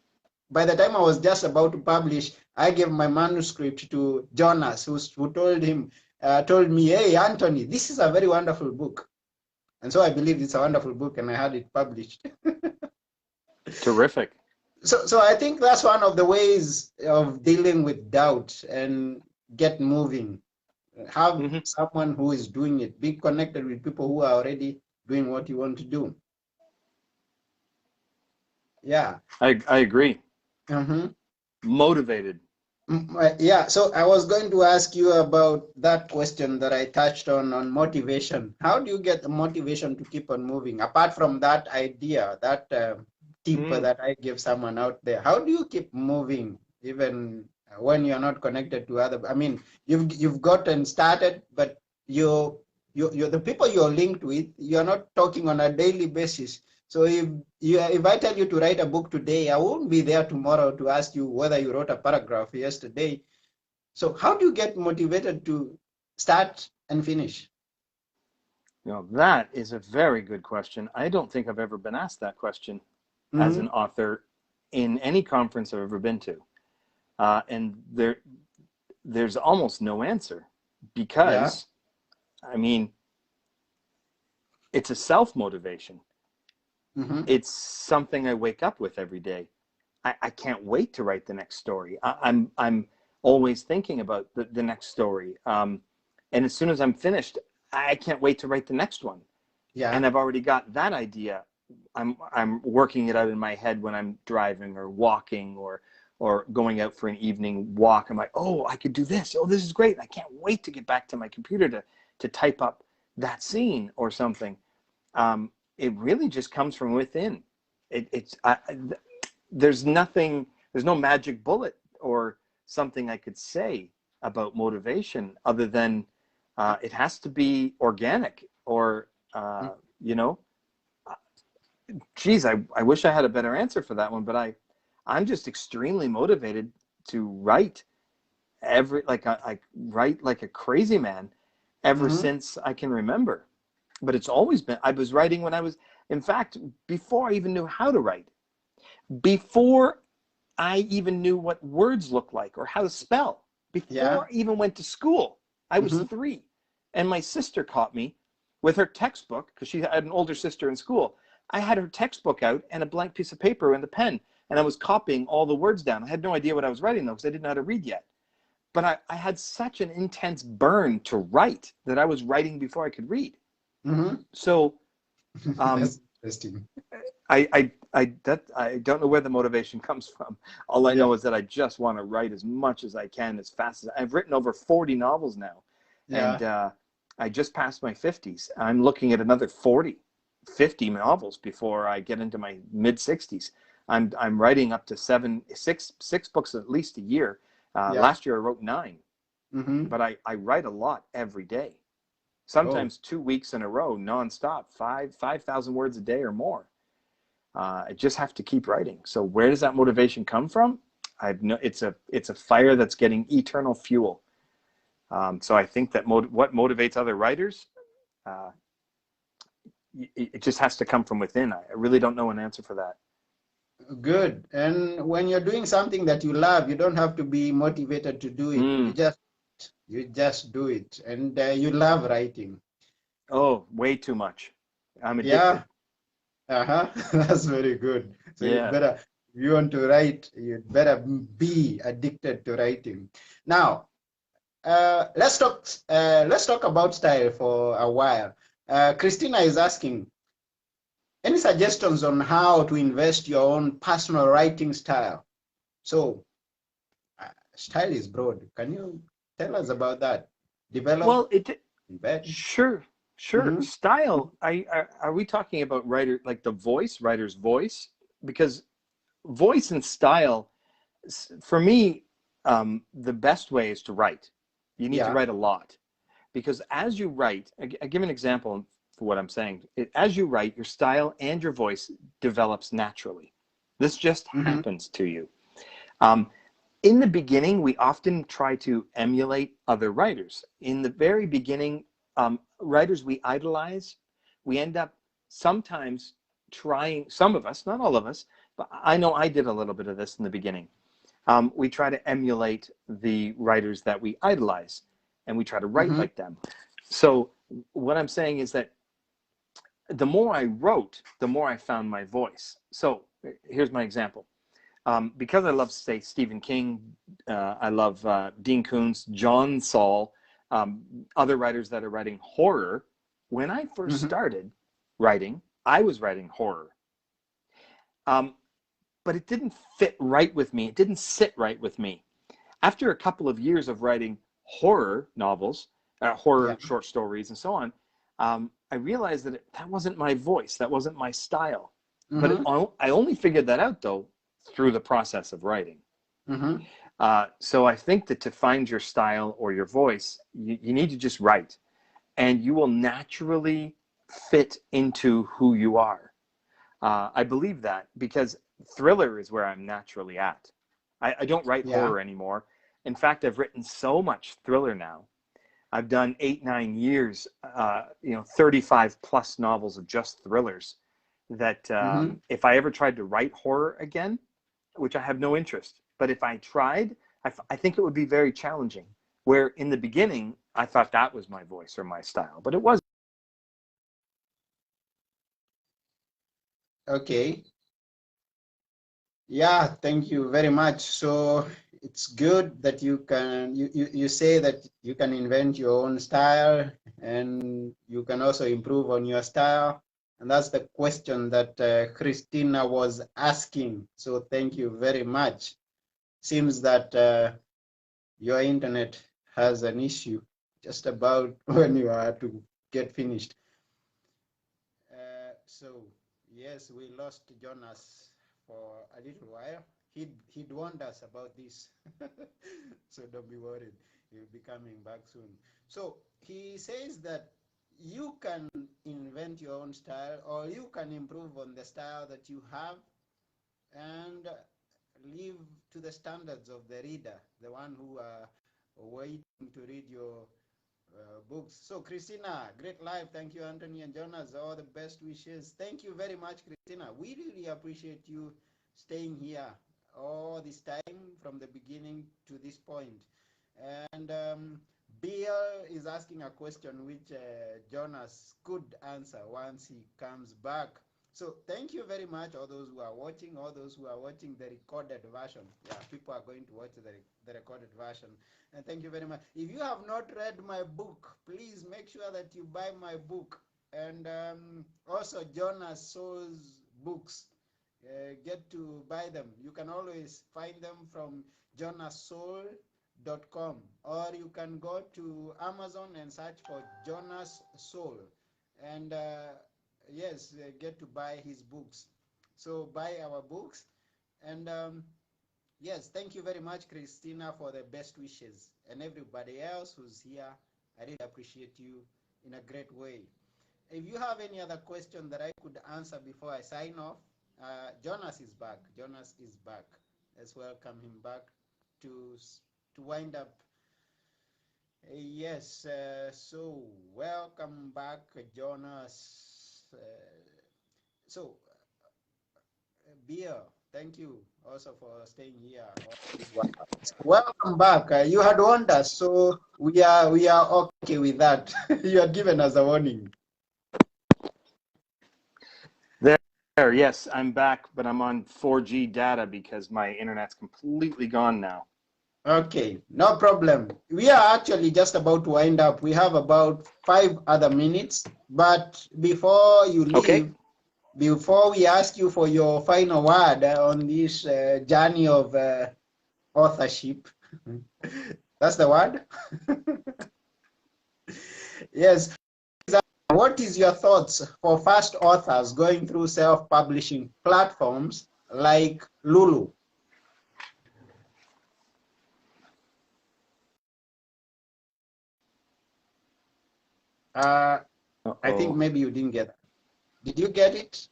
by the time I was just about to publish, I gave my manuscript to Jonas, who told me, hey, Anthony, this is a very wonderful book. And so I believe it's a wonderful book, and I had it published. Terrific. So I think that's one of the ways of dealing with doubt and get moving. Have Hmm. someone who is doing it. Be connected with people who are already doing what you want to do. Yeah. I agree. Mm-hmm. Motivated. Yeah, so I was going to ask you about that question that I touched on motivation. How do you get the motivation to keep on moving? Apart from that idea, that tip Mm. that I give someone out there, how do you keep moving even when you're not connected to other? I mean, you've gotten started, but you the people you're linked with, you're not talking on a daily basis. So if I tell you to write a book today, I won't be there tomorrow to ask you whether you wrote a paragraph yesterday. So how do you get motivated to start and finish? That is a very good question. I don't think I've ever been asked that question as Mm-hmm. an author in any conference I've ever been to. And there's almost no answer Yeah. because, I mean, it's a self-motivation. Mm-hmm. It's something I wake up with every day. I can't wait to write the next story. I'm always thinking about the next story. And as soon as I'm finished, I can't wait to write the next one. And Yeah. I've already got that idea. I'm working it out in my head when I'm driving or walking or going out for an evening walk. I'm like, oh, I could do this. Oh, this is great. I can't wait to get back to my computer to type up that scene or something. It really just comes from within. It's there's nothing, there's no magic bullet or something I could say about motivation other than it has to be organic or you know, geez, I wish I had a better answer for that one, but I'm just extremely motivated to write I write like a crazy man ever Mm-hmm. since I can remember. But it's always been, I was writing when I was, in fact, before I even knew how to write, before I even knew what words look like or how to spell, before Yeah. I even went to school. I was Mm-hmm. 3. And my sister caught me with her textbook because she had an older sister in school. I had her textbook out and a blank piece of paper and a pen, and I was copying all the words down. I had no idea what I was writing though because I didn't know how to read yet. But I had such an intense burn to write that I was writing before I could read. Mm-hmm. So um, That's interesting. I don't know where the motivation comes from. All I Yeah. know is that I just want to write as much as I can, as fast as I've written over 40 novels now, and Yeah. I just passed my 50s. I'm looking at another 50 novels before I get into my mid 60s. I'm writing up to six books at least a year. Yeah. Last year I wrote 9, Mm-hmm. but I write a lot every day. Oh, Sometimes 2 weeks in a row, nonstop, 5,000 words a day or more. I just have to keep writing. So where does that motivation come from? I've no, it's a fire that's getting eternal fuel. So I think that what motivates other writers, uh, it just has to come from within. I really don't know an answer for that. good. And when you're doing something that you love, you don't have to be motivated to do it. Mm. You just do it, and you love writing. Oh, way too much. I'm Yeah. addicted. Uh-huh. That's very good. So you'd Yeah. better, if you want to write, you'd better be addicted to writing. Now, let's talk about style for a while. Christina is asking, any suggestions on how to invest your own personal writing style? So, style is broad. Can you tell us about that? Develop, Well, it embed. sure, sure. Mm-hmm. Style. Are we talking about writer like the voice, writer's voice? Because voice and style, for me, the best way is to write. You need to Yeah. write a lot because as you write, I give an example for what I'm saying. As you write, your style and your voice develops naturally. This just Mm-hmm. happens to you. Um, in the beginning, we often try to emulate other writers. In the very beginning, writers we idolize, we end up sometimes trying, some of us, not all of us, but I know I did a little bit of this in the beginning. We try to emulate the writers that we idolize and we try to write Mm-hmm. like them. So, what I'm saying is that the more I wrote, the more I found my voice. So, here's my example. Because I love, say, Stephen King, I love Dean Koontz, Jonas Saul, other writers that are writing horror. When I first Mm-hmm. started writing, I was writing horror. Um, but it didn't fit right with me. It didn't sit right with me. After a couple of years of writing horror novels, Yeah. horror short stories, and so on, I realized that that wasn't my voice. That wasn't my style. But Mm-hmm. I only figured that out, though, through the process of writing. Mm-hmm. So I think that to find your style or your voice, you need to just write, and you will naturally fit into who you are. I believe that because thriller is where I'm naturally at. I don't write Yeah. horror anymore. In fact, I've written so much thriller now. I've done 8, 9 years, 35 plus novels of just thrillers. That Mm-hmm. if I ever tried to write horror again, which I have no interest, but if I tried, I think it would be very challenging. Where in the beginning, I thought that was my voice or my style, but it wasn't. Okay. Yeah, thank you very much. So it's good that you say that you can invent your own style and you can also improve on your style. And that's the question that Christina was asking. So thank you very much. Seems that your internet has an issue just about when you are to get finished. So yes, we lost Jonas for a little while. He'd warned us about this, so don't be worried. He'll be coming back soon. So he says that you can invent your own style, or you can improve on the style that you have, and live to the standards of the reader, the one who are waiting to read your books. So, Christina, great live. Thank you, Anthony and Jonas. All the best wishes. Thank you very much, Christina. We really appreciate you staying here all this time from the beginning to this point. And Bill is asking a question which Jonas could answer once he comes back. So thank you very much, all those who are watching, all those who are watching the recorded version. Yeah, people are going to watch the recorded version. And thank you very much. If you have not read my book, please make sure that you buy my book. And also Jonas Saul's books. Get to buy them. You can always find them from jonassaul.com, or you can go to Amazon and search for Jonas Saul. And yes, get to buy his books. So buy our books. And yes, thank you very much, Christina, for the best wishes. And everybody else who's here, I really appreciate you in a great way. If you have any other question that I could answer before I sign off, Jonas is back. Jonas is back. Let's welcome him back to to wind up. Yes, so welcome back, Jonas. So, Beer, thank you also for staying here all this while. Welcome back. You had warned us, so we are okay with that. You had given us a warning. Yes, I'm back, but I'm on 4G data because my internet's completely gone now. Okay, no problem. We are actually just about to wind up. We have about 5 other minutes, but before you Okay. leave, before we ask you for your final word on this journey of authorship, that's the word? Yes. What is your thoughts for first authors going through self-publishing platforms like Lulu? I think Uh-oh. maybe you didn't get it. Did you get it?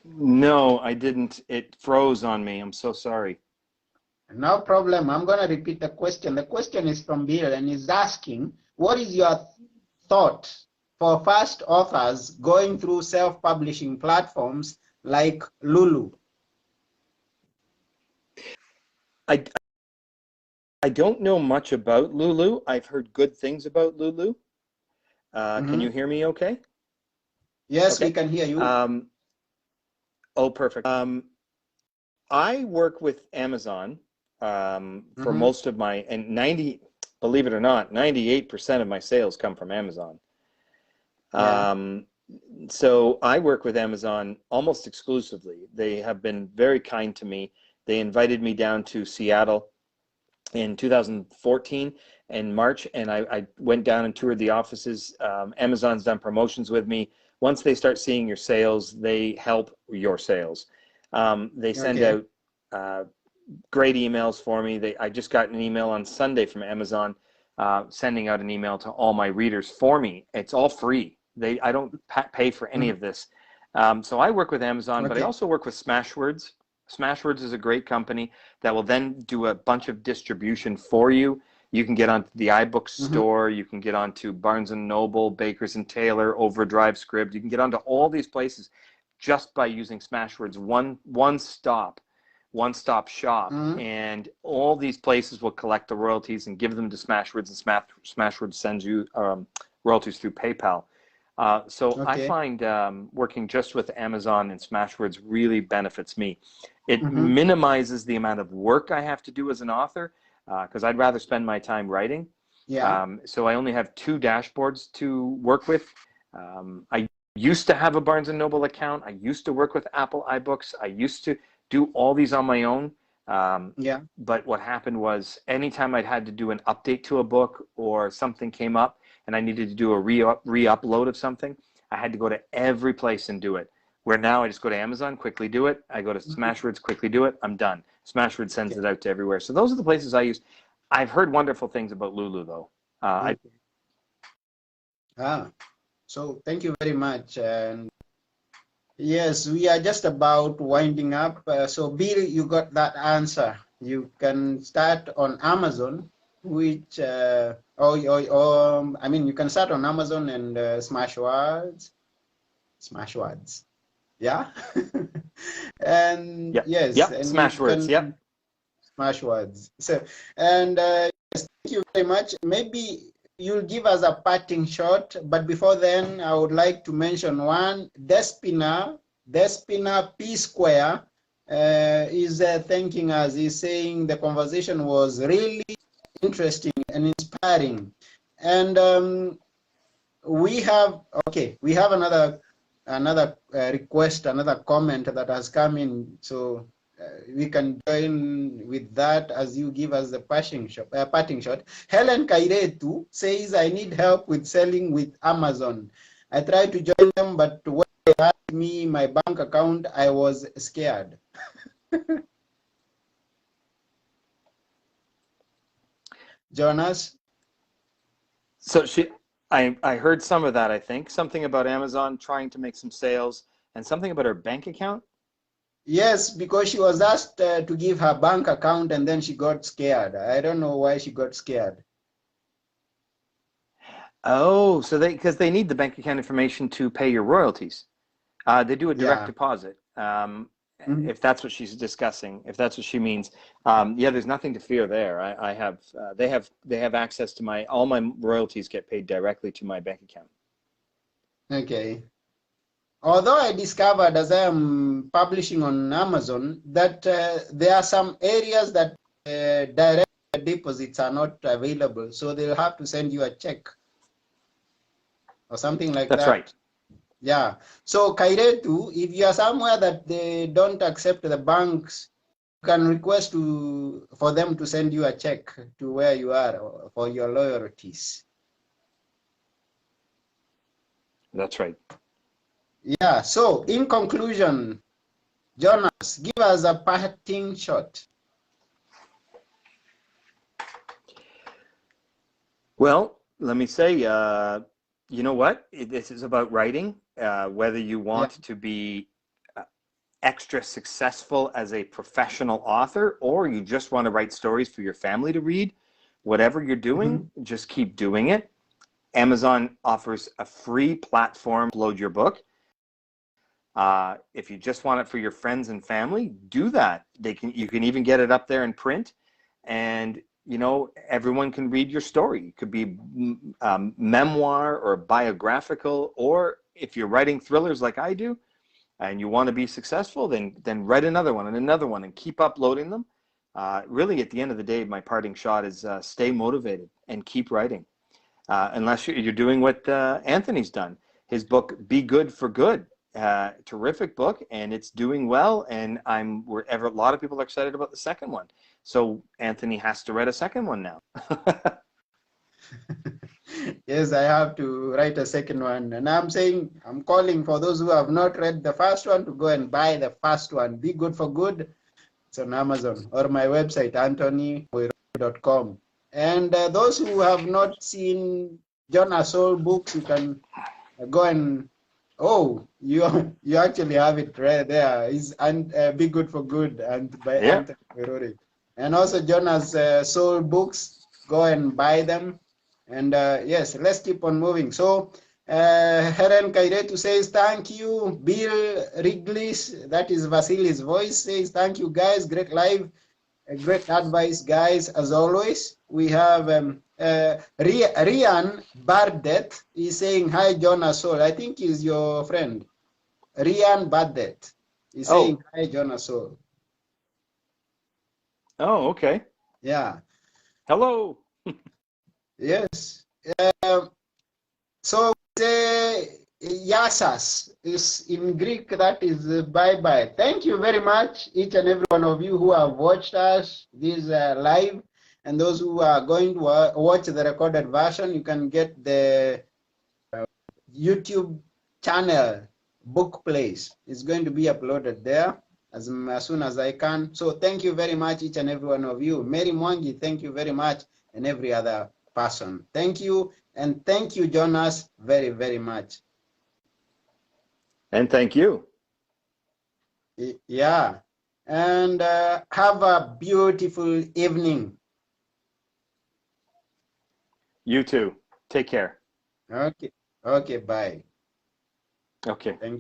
No, I didn't. It froze on me. I'm so sorry. No problem. I'm going to repeat the question. The question is from Bill and he's asking, what is your thought for first authors going through self-publishing platforms like Lulu? I, I don't know much about Lulu. I've heard good things about Lulu. Can you Mm-hmm. hear me okay? Yes, we Okay. can hear you. Oh, perfect. I work with Amazon for Mm-hmm. most of my, and 90, believe it or not, 98% of my sales come from Amazon. Yeah. So I work with Amazon almost exclusively. They have been very kind to me. They invited me down to Seattle in 2014 in March, and I went down and toured the offices. Amazon's done promotions with me. Once they start seeing your sales, they help your sales. They send Okay. out great emails for me. I just got an email on Sunday from Amazon sending out an email to all my readers for me. It's all free. I don't pay for any Mm-hmm. of this. So I work with Amazon, but I Okay. also work with Smashwords. Smashwords is a great company that will then do a bunch of distribution for you. You can get onto the iBook Mm-hmm. store. You can get onto Barnes and Noble, Bakers and Taylor, Overdrive Script. You can get onto all these places just by using Smashwords. One-stop shop, Mm-hmm. and all these places will collect the royalties and give them to Smashwords, and Smashwords sends you royalties through PayPal. So I Okay. find working just with Amazon and Smashwords really benefits me. It Mm-hmm. minimizes the amount of work I have to do as an author because I'd rather spend my time writing. Yeah. So I only have 2 dashboards to work with. I used to have a Barnes and Noble account. I used to work with Apple iBooks. I used to do all these on my own. Yeah. But what happened was anytime I'd had to do an update to a book or something came up and I needed to do a re-upload of something, I had to go to every place and do it. Where now I just go to Amazon, quickly do it. I go to Mm-hmm. Smashwords, quickly do it. I'm done. Smashwords sends Okay. it out to everywhere. So those are the places I use. I've heard wonderful things about Lulu, though. Okay. Ah, so thank you very much. And yes, we are just about winding up. So Bill, you got that answer. You can start on Amazon, which I mean, you can start on Amazon and Smashwords, yeah. And Yep, yes, yep. and you Smashwords, can yep. Smashwords. So, and yes, thank you very much. Maybe you'll give us a parting shot, but before then, I would like to mention one. Despina P Square is thanking us. He's saying the conversation was really interesting and inspiring. And we have another request, another comment that has come in. So we can join with that as you give us the parting shot. Helen Kairetu says, I need help with selling with Amazon. I tried to join them, but when they asked me my bank account, I was scared. Jonas? So I heard some of that, I think. Something about Amazon trying to make some sales and something about her bank account. Yes, because she was asked to give her bank account and then she got scared. I don't know why she got scared. Oh, so because they need the bank account information to pay your royalties. They do a direct Yeah. deposit. Mhm. If that's what she's discussing, if that's what she means, yeah, there's nothing to fear there. I have, they have access to all my royalties get paid directly to my bank account. Okay. although I discovered as I am publishing on Amazon that there are some areas that direct deposits are not available, so they'll have to send you a check or something like That's that. right. Yeah. So Kairetu, if you are somewhere that they don't accept the banks, you can request for them to send you a check to where you are for your loyalties. That's right. Yeah. So in conclusion, Jonas, give us a parting shot. Well, let me say, you know what? This is about writing. Whether you Yeah. want to be extra successful as a professional author, or you just want to write stories for your family to read, whatever you're doing, just keep doing it. Amazon offers a free platform to upload your book. If you just want it for your friends and family, do that. You can even get it up there in print, and you know, everyone can read your story. It could be memoir or biographical, or if you're writing thrillers like I do, and you want to be successful, then write another one and another one and keep uploading them. Really, at the end of the day, my parting shot is stay motivated and keep writing. Unless you're doing what Anthony's done. His book, Be Good for Good, terrific book, and it's doing well. And a lot of people are excited about the second one. So Anthony has to write a second one now. Yes, I have to write a second one. And I'm calling for those who have not read the first one to go and buy the first one. Be Good for Good. It's on Amazon or my website, anthonymoiro.com. And those who have not seen Jonas Saul books, you can go and, oh, you actually have it right there. Be Good for Good and by Yeah. Anthony Moiro. And also Jonas Saul books, go and buy them. And yes, let's keep on moving. So Helen Kairetu says thank you. Bill Wrigley's, that is Vasili's voice, says thank you guys. Great live, great advice, guys. As always, we have Rian Bardet is saying hi, Jonas Saul. I think he's your friend. Rian Bardet is saying hi, Jonas Saul. Oh, okay. Yeah. Hello. Yes. So say Yasas is in Greek, that is bye-bye. Thank you very much, each and every one of you who have watched us this live, and those who are going to watch the recorded version. You can get the YouTube channel, Book Place. It's going to be uploaded there as soon as I can. So thank you very much, each and every one of you. Mary Mwangi, thank you very much, and every other person. Thank you, and thank you, Jonas, very, very much. And thank you. Yeah, and have a beautiful evening. You too. Take care. Okay, okay, bye. Okay. Thank